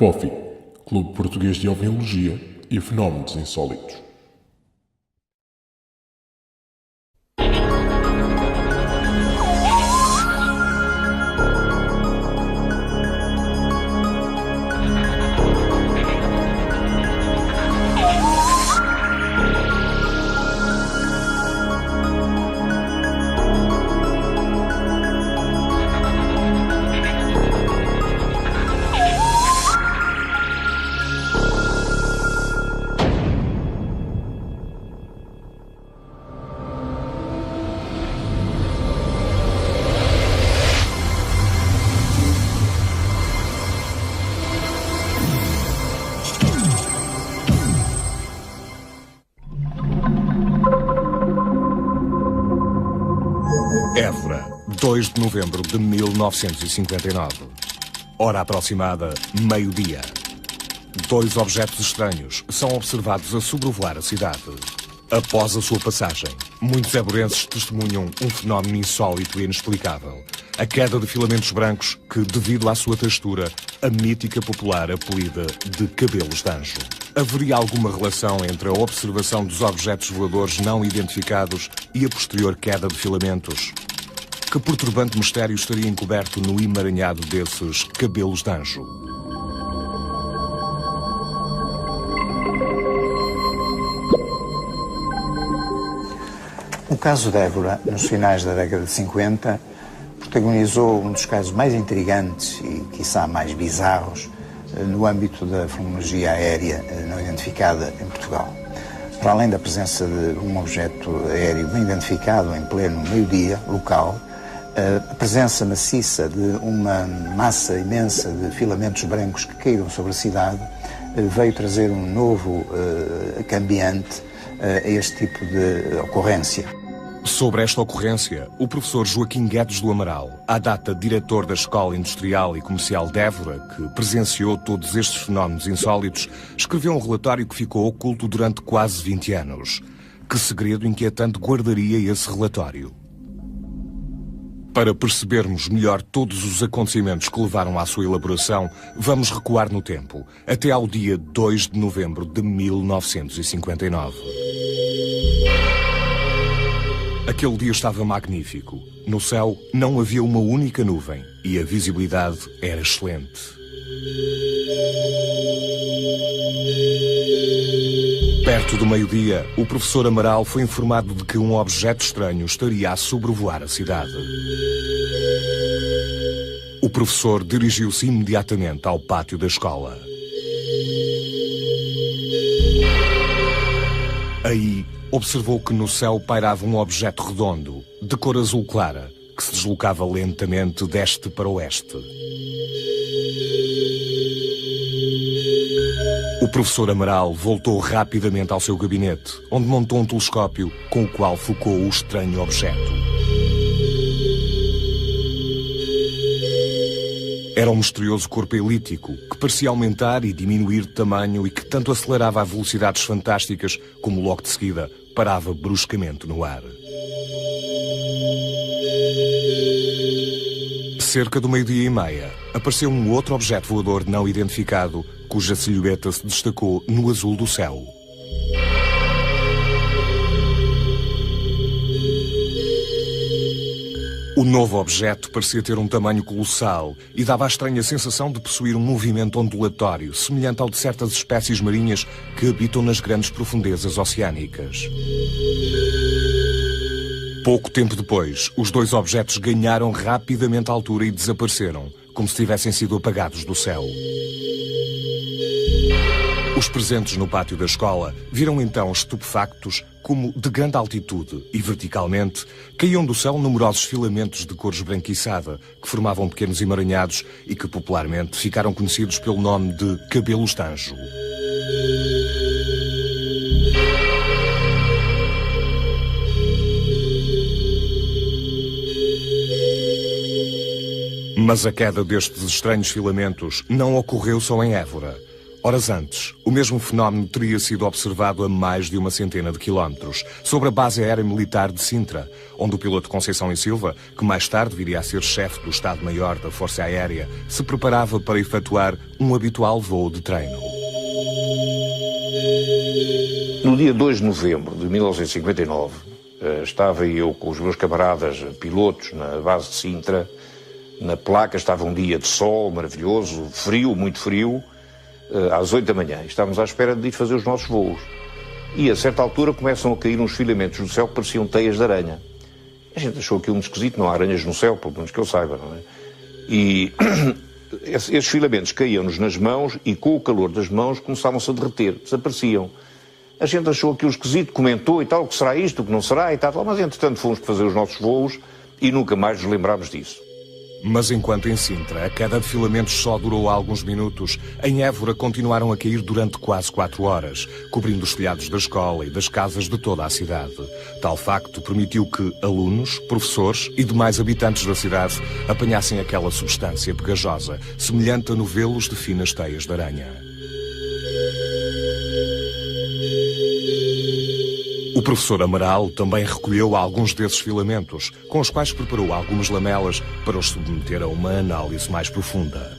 POFI, Clube Português de Ovinologia e Fenómenos Insólitos. Évora, 2 de novembro de 1959. Hora aproximada, meio-dia. Dois objetos estranhos são observados a sobrevoar a cidade. Após a sua passagem, muitos évorenses testemunham um fenómeno insólito e inexplicável. A queda de filamentos brancos que, devido à sua textura, a mítica popular apelida de cabelos de anjo. Haveria alguma relação entre a observação dos objetos voadores não identificados e a posterior queda de filamentos? Que perturbante mistério estaria encoberto no emaranhado desses cabelos de anjo? O caso de Évora, nos finais da década de 50, protagonizou um dos casos mais intrigantes e, quiçá, mais bizarros no âmbito da fenomenologia aérea não identificada em Portugal. Para além da presença de um objeto aéreo bem identificado em pleno meio-dia, local, a presença maciça de uma massa imensa de filamentos brancos que caíram sobre a cidade veio trazer um novo cambiante a este tipo de ocorrência. Sobre esta ocorrência, o professor Joaquim Guedes do Amaral, à data diretor da Escola Industrial e Comercial de Évora, que presenciou todos estes fenómenos insólitos, escreveu um relatório que ficou oculto durante quase 20 anos. Que segredo inquietante guardaria esse relatório? Para percebermos melhor todos os acontecimentos que levaram à sua elaboração, vamos recuar no tempo, até ao dia 2 de novembro de 1959. Aquele dia estava magnífico. No céu não havia uma única nuvem e a visibilidade era excelente. Perto do meio-dia, o professor Amaral foi informado de que um objeto estranho estaria a sobrevoar a cidade. O professor dirigiu-se imediatamente ao pátio da escola. Aí, observou que no céu pairava um objeto redondo, de cor azul clara, que se deslocava lentamente deste para oeste. O professor Amaral voltou rapidamente ao seu gabinete, onde montou um telescópio com o qual focou o estranho objeto. Era um misterioso corpo elíptico que parecia aumentar e diminuir de tamanho e que tanto acelerava a velocidades fantásticas como logo de seguida parava bruscamente no ar. Cerca do meio-dia e meia, apareceu um outro objeto voador não identificado, cuja silhueta se destacou no azul do céu. O novo objeto parecia ter um tamanho colossal e dava a estranha sensação de possuir um movimento ondulatório, semelhante ao de certas espécies marinhas que habitam nas grandes profundezas oceânicas. Pouco tempo depois, os dois objetos ganharam rapidamente altura e desapareceram, como se tivessem sido apagados do céu. Os presentes no pátio da escola viram então estupefactos como, de grande altitude e verticalmente, caíam do céu numerosos filamentos de cor esbranquiçada que formavam pequenos emaranhados e que popularmente ficaram conhecidos pelo nome de cabelos de anjo. Mas a queda destes estranhos filamentos não ocorreu só em Évora. Horas antes, o mesmo fenómeno teria sido observado a mais de uma centena de quilómetros, sobre a base aérea militar de Sintra, onde o piloto Conceição e Silva, que mais tarde viria a ser chefe do Estado-Maior da Força Aérea, se preparava para efetuar um habitual voo de treino. No dia 2 de novembro de 1959, estava eu com os meus camaradas pilotos na base de Sintra. Na placa estava um dia de sol maravilhoso, frio, muito frio, às 8 da manhã. Estávamos à espera de ir fazer os nossos voos. E a certa altura começam a cair uns filamentos do céu que pareciam teias de aranha. A gente achou aquilo muito esquisito, não há aranhas no céu, pelo menos que eu saiba, não é? E esses filamentos caíam-nos nas mãos e com o calor das mãos começavam-se a derreter, desapareciam. A gente achou aquilo esquisito, comentou e tal, o que será isto, o que não será e tal, mas entretanto fomos fazer os nossos voos e nunca mais nos lembrámos disso. Mas enquanto em Sintra a queda de filamentos só durou alguns minutos, em Évora continuaram a cair durante quase 4 horas, cobrindo os telhados da escola e das casas de toda a cidade. Tal facto permitiu que alunos, professores e demais habitantes da cidade apanhassem aquela substância pegajosa, semelhante a novelos de finas teias de aranha. O professor Amaral também recolheu alguns desses filamentos, com os quais preparou algumas lamelas para os submeter a uma análise mais profunda.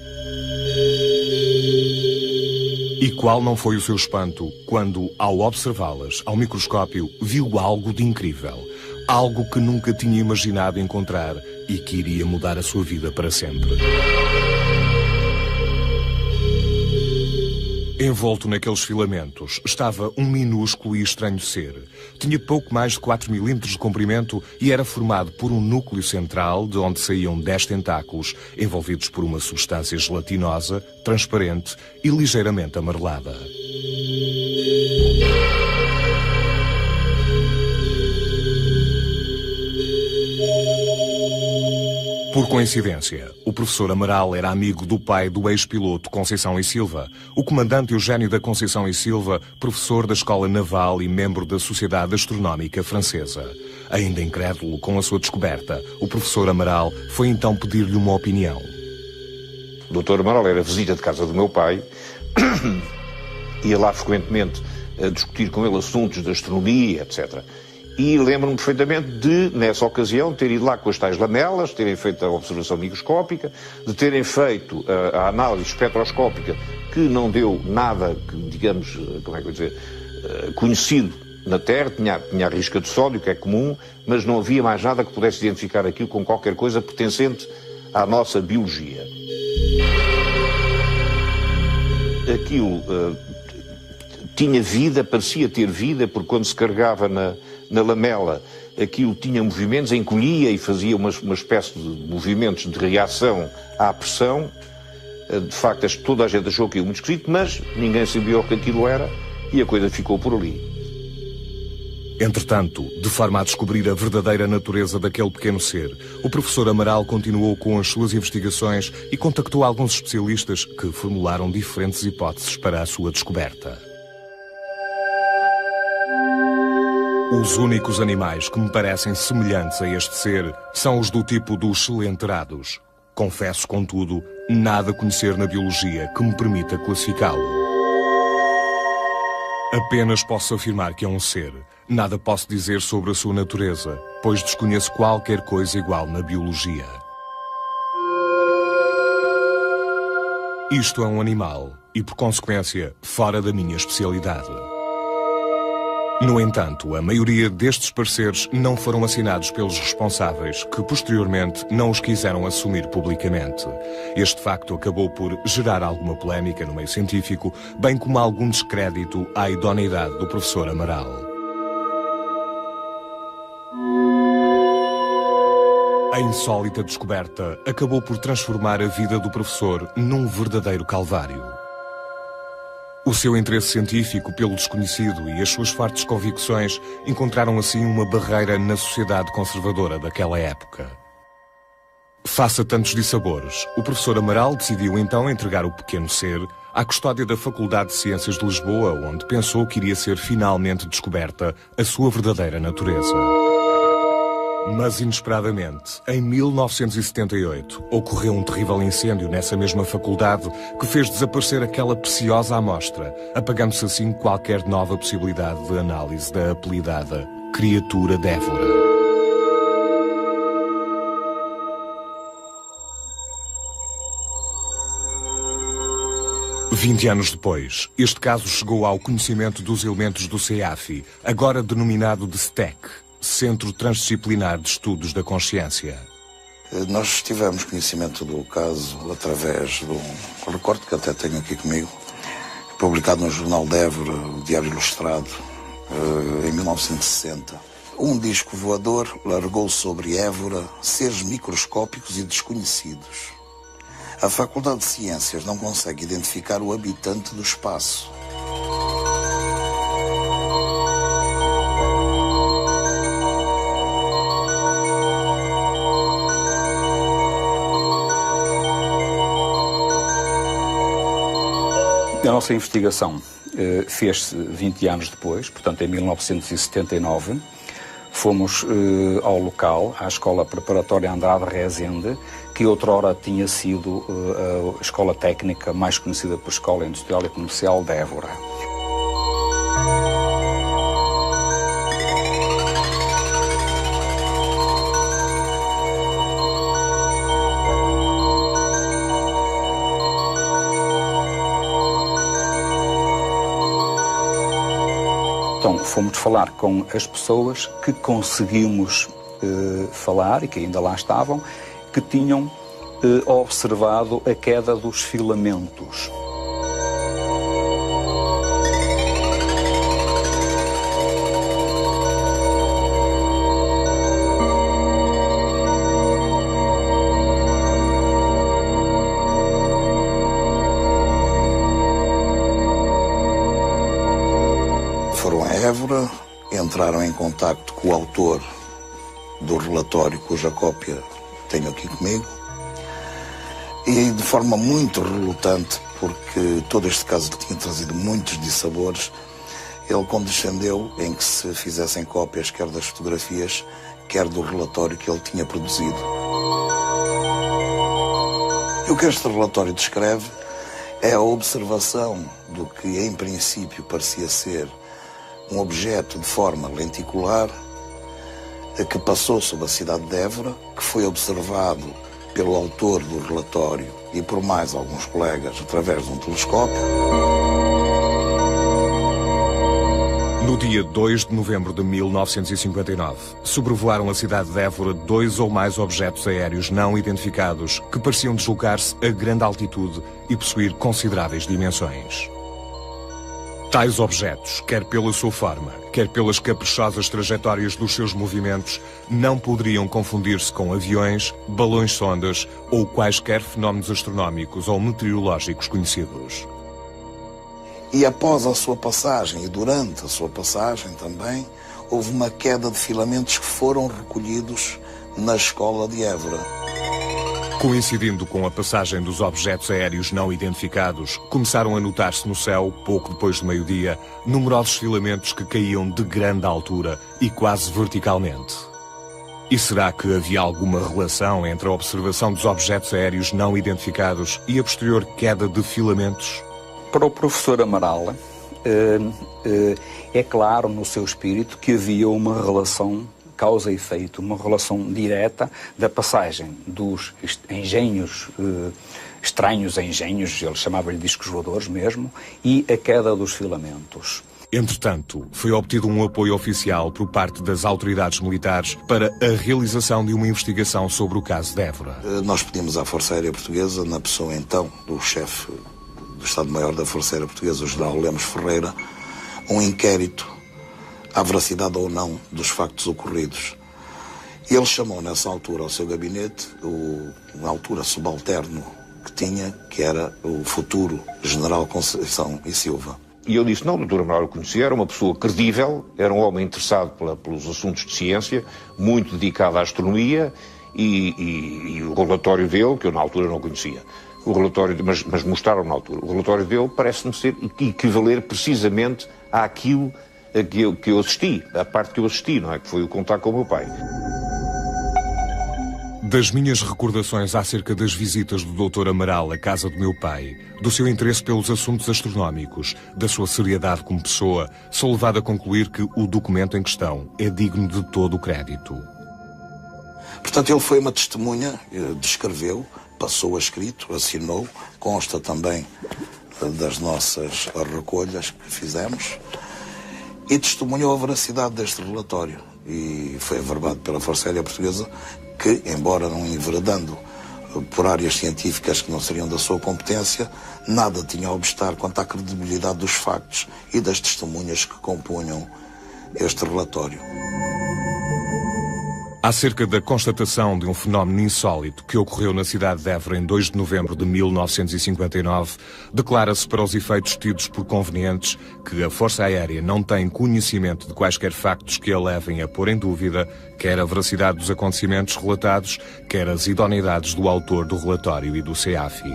E qual não foi o seu espanto quando, ao observá-las ao microscópio, viu algo de incrível, algo que nunca tinha imaginado encontrar e que iria mudar a sua vida para sempre. Envolto naqueles filamentos estava um minúsculo e estranho ser. Tinha pouco mais de 4 milímetros de comprimento e era formado por um núcleo central de onde saíam 10 tentáculos, envolvidos por uma substância gelatinosa, transparente e ligeiramente amarelada. Por coincidência, o professor Amaral era amigo do pai do ex-piloto Conceição e Silva, o comandante Eugênio da Conceição e Silva, professor da Escola Naval e membro da Sociedade Astronómica Francesa. Ainda incrédulo com a sua descoberta, o professor Amaral foi então pedir-lhe uma opinião. O Dr. Amaral era visita de casa do meu pai, ia lá frequentemente a discutir com ele assuntos de astronomia, etc. E lembro-me perfeitamente de, nessa ocasião, ter ido lá com as tais lamelas, terem feito a observação microscópica, de terem feito a análise espectroscópica, que não deu nada, que, digamos, como é que eu dizer, conhecido na Terra, tinha a risca de sódio, que é comum, mas não havia mais nada que pudesse identificar aquilo com qualquer coisa pertencente à nossa biologia. Aquilo tinha vida, parecia ter vida, porque quando se carregava na lamela, aquilo tinha movimentos, encolhia e fazia uma espécie de movimentos de reação à pressão. De facto, toda a gente achou aquilo muito esquisito, mas ninguém sabia o que aquilo era e a coisa ficou por ali. Entretanto, de forma a descobrir a verdadeira natureza daquele pequeno ser, o professor Amaral continuou com as suas investigações e contactou alguns especialistas que formularam diferentes hipóteses para a sua descoberta. Os únicos animais que me parecem semelhantes a este ser são os do tipo dos coelenterados. Confesso, contudo, nada conhecer na biologia que me permita classificá-lo. Apenas posso afirmar que é um ser. Nada posso dizer sobre a sua natureza, pois desconheço qualquer coisa igual na biologia. Isto é um animal e, por consequência, fora da minha especialidade. No entanto, a maioria destes pareceres não foram assinados pelos responsáveis, que posteriormente não os quiseram assumir publicamente. Este facto acabou por gerar alguma polémica no meio científico, bem como algum descrédito à idoneidade do professor Amaral. A insólita descoberta acabou por transformar a vida do professor num verdadeiro calvário. O seu interesse científico pelo desconhecido e as suas fortes convicções encontraram assim uma barreira na sociedade conservadora daquela época. Face a tantos dissabores, o professor Amaral decidiu então entregar o pequeno ser à custódia da Faculdade de Ciências de Lisboa, onde pensou que iria ser finalmente descoberta a sua verdadeira natureza. Mas, inesperadamente, em 1978, ocorreu um terrível incêndio nessa mesma faculdade que fez desaparecer aquela preciosa amostra, apagando-se assim qualquer nova possibilidade de análise da apelidada criatura Dévora. Vinte anos depois, este caso chegou ao conhecimento dos elementos do CEAFI, agora denominado de STEC, Centro Transdisciplinar de Estudos da Consciência. Nós tivemos conhecimento do caso através de um recorte que até tenho aqui comigo, publicado no jornal Dévora, o Diário Ilustrado, em 1960. Um disco voador largou sobre Évora seres microscópicos e desconhecidos. A Faculdade de Ciências não consegue identificar o habitante do espaço. A nossa investigação fez-se 20 anos depois, portanto em 1979. Fomos ao local, à Escola Preparatória Andrade Rezende, que outrora tinha sido a escola técnica mais conhecida por Escola Industrial e Comercial de Évora. Então, fomos falar com as pessoas que conseguimos falar e que ainda lá estavam, que tinham observado a queda dos filamentos. Foram a Évora, entraram em contacto com o autor do relatório, cuja cópia tenho aqui comigo, e de forma muito relutante, porque todo este caso tinha trazido muitos dissabores, ele condescendeu em que se fizessem cópias quer das fotografias, quer do relatório que ele tinha produzido. E o que este relatório descreve é a observação do que em princípio parecia ser um objeto de forma lenticular que passou sobre a cidade de Évora, que foi observado pelo autor do relatório e por mais alguns colegas através de um telescópio. No dia 2 de novembro de 1959, sobrevoaram a cidade de Évora 2 ou mais objetos aéreos não identificados que pareciam deslocar-se a grande altitude e possuir consideráveis dimensões. Tais objetos, quer pela sua forma, quer pelas caprichosas trajetórias dos seus movimentos, não poderiam confundir-se com aviões, balões-sondas ou quaisquer fenómenos astronómicos ou meteorológicos conhecidos. E após a sua passagem, e durante a sua passagem também, houve uma queda de filamentos que foram recolhidos na escola de Évora. Coincidindo com a passagem dos objetos aéreos não identificados, começaram a notar-se no céu, pouco depois do meio-dia, numerosos filamentos que caíam de grande altura e quase verticalmente. E será que havia alguma relação entre a observação dos objetos aéreos não identificados e a posterior queda de filamentos? Para o professor Amaral, é claro no seu espírito que havia uma relação causa e efeito, uma relação direta da passagem dos engenhos, estranhos engenhos, ele chamava-lhe discos voadores mesmo, e a queda dos filamentos. Entretanto, foi obtido um apoio oficial por parte das autoridades militares para a realização de uma investigação sobre o caso de Évora. Nós pedimos à Força Aérea Portuguesa, na pessoa então do chefe do Estado-Maior da Força Aérea Portuguesa, o General Lemos Ferreira, um inquérito à veracidade ou não dos factos ocorridos. Ele chamou nessa altura ao seu gabinete na altura subalterno que tinha, que era o futuro General Conceição e Silva. E eu disse, não, o Dr. Amaral o conhecia, era uma pessoa credível, era um homem interessado pelos assuntos de ciência, muito dedicado à astronomia e o relatório dele, que eu na altura não conhecia, o relatório, mas mostraram na altura, o relatório dele parece-me ser equivaler precisamente àquilo que eu assisti, a parte que eu assisti, não é? Que foi o contato com o meu pai. Das minhas recordações acerca das visitas do Dr. Amaral à casa do meu pai, do seu interesse pelos assuntos astronómicos, da sua seriedade como pessoa, sou levado a concluir que o documento em questão é digno de todo o crédito. Portanto, ele foi uma testemunha, descreveu, passou a escrito, assinou, consta também das nossas recolhas que fizemos e testemunhou a veracidade deste relatório. E foi averbado pela Força Aérea Portuguesa que, embora não enveredando por áreas científicas que não seriam da sua competência, nada tinha a obstar quanto à credibilidade dos factos e das testemunhas que compunham este relatório. Acerca da constatação de um fenómeno insólito que ocorreu na cidade de Évora em 2 de novembro de 1959, declara-se para os efeitos tidos por convenientes que a Força Aérea não tem conhecimento de quaisquer factos que a levem a pôr em dúvida quer a veracidade dos acontecimentos relatados, quer as idoneidades do autor do relatório e do CEAFI.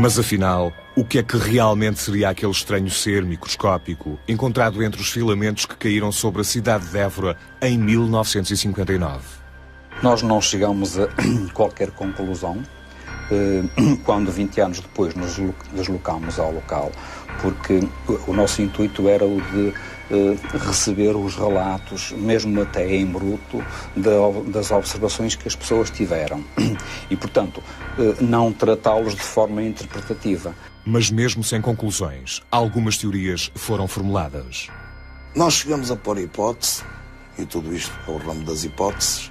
Mas afinal, o que é que realmente seria aquele estranho ser microscópico encontrado entre os filamentos que caíram sobre a cidade de Évora em 1959? Nós não chegamos a qualquer conclusão quando 20 anos depois nos deslocámos ao local, porque o nosso intuito era o de receber os relatos, mesmo até em bruto, das observações que as pessoas tiveram e, portanto, não tratá-los de forma interpretativa. Mas mesmo sem conclusões, algumas teorias foram formuladas. Nós chegamos a pôr a hipótese, e tudo isto é o ramo das hipóteses,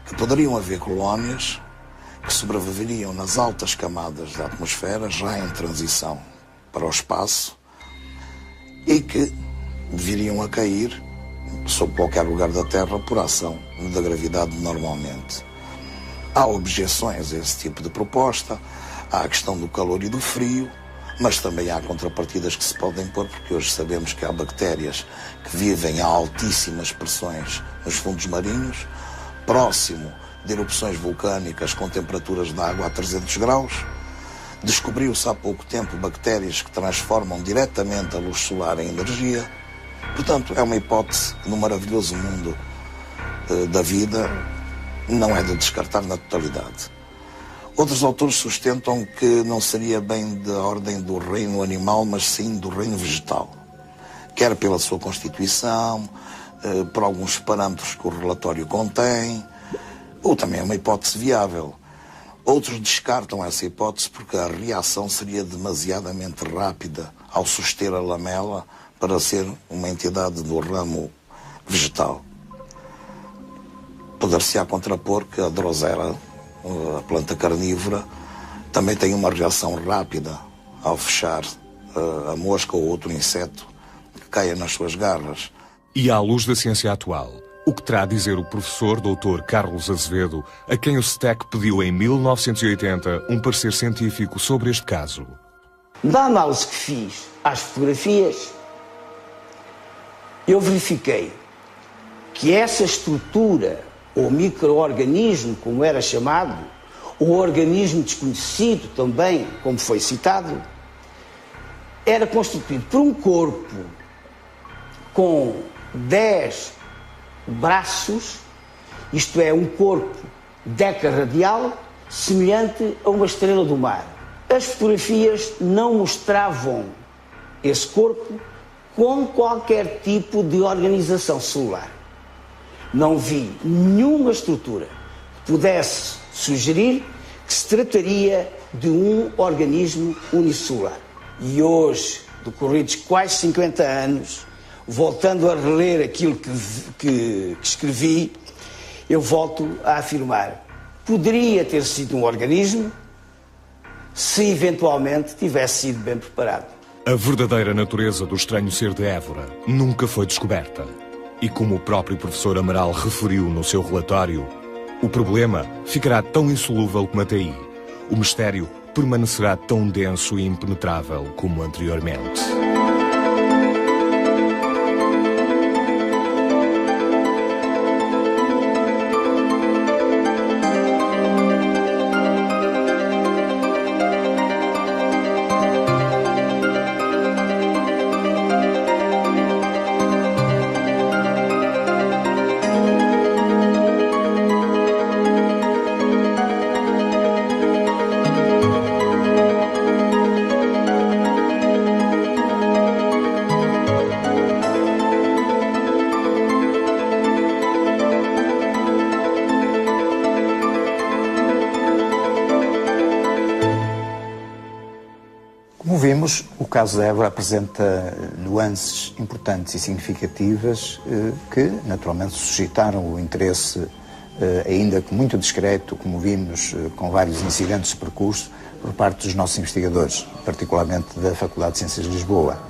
que poderiam haver colónias que sobreviveriam nas altas camadas da atmosfera, já em transição para o espaço, e que viriam a cair sobre qualquer lugar da Terra por ação da gravidade normalmente. Há objeções a esse tipo de proposta, há a questão do calor e do frio, mas também há contrapartidas que se podem pôr, porque hoje sabemos que há bactérias que vivem a altíssimas pressões nos fundos marinhos, próximo de erupções vulcânicas com temperaturas de água a 300 graus. Descobriu-se há pouco tempo bactérias que transformam diretamente a luz solar em energia. Portanto, é uma hipótese que no maravilhoso mundo da vida não é de descartar na totalidade. Outros autores sustentam que não seria bem da ordem do reino animal, mas sim do reino vegetal. Quer pela sua constituição, por alguns parâmetros que o relatório contém, ou também é uma hipótese viável. Outros descartam essa hipótese porque a reação seria demasiadamente rápida ao suster a lamela para ser uma entidade do ramo vegetal. Poder-se-á contrapor que a drosera, a planta carnívora, também tem uma reação rápida ao fechar a mosca ou outro inseto que caia nas suas garras. E à luz da ciência atual, o que terá a dizer o professor Dr. Carlos Azevedo, a quem o STEC pediu em 1980 um parecer científico sobre este caso? Da análise que fiz às fotografias, eu verifiquei que essa estrutura, ou micro-organismo, como era chamado, ou organismo desconhecido também, como foi citado, era constituído por um corpo com 10 braços, isto é, um corpo decarradial, semelhante a uma estrela do mar. As fotografias não mostravam esse corpo com qualquer tipo de organização celular. Não vi nenhuma estrutura que pudesse sugerir que se trataria de um organismo unicelular. E hoje, decorridos quase 50 anos, voltando a reler aquilo que escrevi, eu volto a afirmar: poderia ter sido um organismo se eventualmente tivesse sido bem preparado. A verdadeira natureza do estranho ser de Évora nunca foi descoberta. E como o próprio professor Amaral referiu no seu relatório, o problema ficará tão insolúvel como até aí. O mistério permanecerá tão denso e impenetrável como anteriormente. Como vimos, o caso da Évora apresenta nuances importantes e significativas que, naturalmente, suscitaram o interesse, ainda que muito discreto, como vimos, com vários incidentes de percurso, por parte dos nossos investigadores, particularmente da Faculdade de Ciências de Lisboa.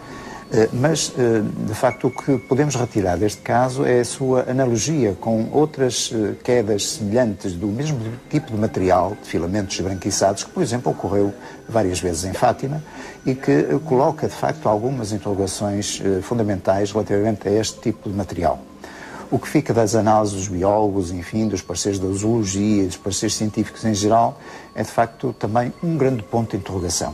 Mas, de facto, o que podemos retirar deste caso é a sua analogia com outras quedas semelhantes do mesmo tipo de material, de filamentos esbranquiçados, que, por exemplo, ocorreu várias vezes em Fátima e que coloca, de facto, algumas interrogações fundamentais relativamente a este tipo de material. O que fica das análises dos biólogos, enfim, dos parceiros da zoologia e dos parceiros científicos em geral, é, de facto, também um grande ponto de interrogação.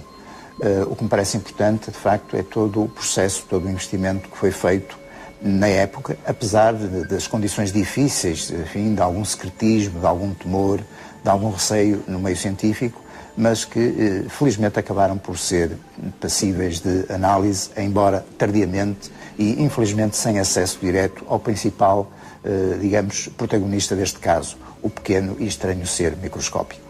O que me parece importante, de facto, é todo o processo, todo o investimento que foi feito na época, apesar das condições difíceis, enfim, de algum secretismo, de algum temor, de algum receio no meio científico, mas que felizmente acabaram por ser passíveis de análise, embora tardiamente e infelizmente sem acesso direto ao principal, digamos, protagonista deste caso, o pequeno e estranho ser microscópico.